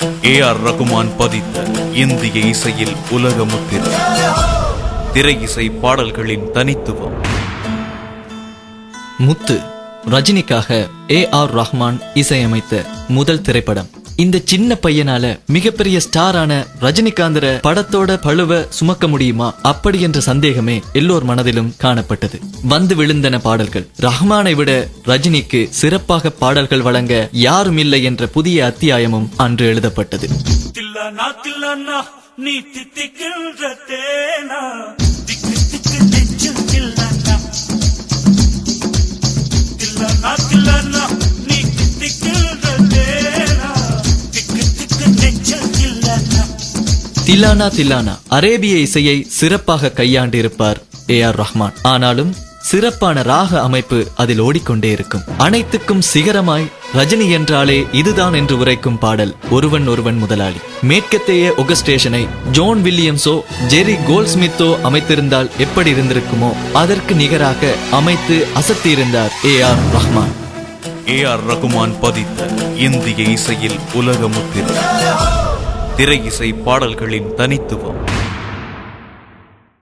A.R.. Rahman பதித்த இந்திய இசையில் உலக முத்திரை. திரை இசை பாடல்களின் தனித்துவம். முத்து ரஜினிக்காக ஏ.ஆர். ரஹ்மான் இசையமைத்த முதல் திரைப்படம். இந்த சின்ன பையனால மிகப்பெரிய ஸ்டாரான ரஜினிகாந்தர படத்தோட பழுவ சுமக்க முடியுமா அப்படி என்ற சந்தேகமே எல்லோர் மனதிலும் காணப்பட்டது. வந்து விழுந்தன பாடல்கள். ரஹ்மானை விட ரஜினிக்கு சிறப்பாக பாடல்கள் வழங்க யாரும் இல்லை என்ற புதிய அத்தியாயமும் அன்று எழுதப்பட்டது. தில்லானா தில்லானா அரேபிய இசையை சிறப்பாக கையாண்டிருப்பார் ஏ.ஆர். ரஹ்மான். ஆனாலும் சிறப்பான ராக அமைப்பு அதில் ஓடிக்கொண்டே இருக்கும். அனைத்துக்கும் சிகரமாய் ரஜினி என்றாலே இதுதான் என்று உரைக்கும் பாடல் ஒருவன் ஒருவன் முதலாளி. மேற்கத்தைய ஒகஸ்ட்ரேஷனை ஜோன் வில்லியம்ஸோ ஜெரி கோல்ட்ஸ்மித்தோ அமைத்திருந்தால் எப்படி இருந்திருக்குமோ அதற்கு நிகராக அமைத்து அசத்தியிருந்தார் ஏ.ஆர். ரஹ்மான். ஏ.ஆர். ரகுமான் பதித்த இந்திய இசையில் உலக முத்திரை. திரை இசை பாடல்களின் தனித்துவம்.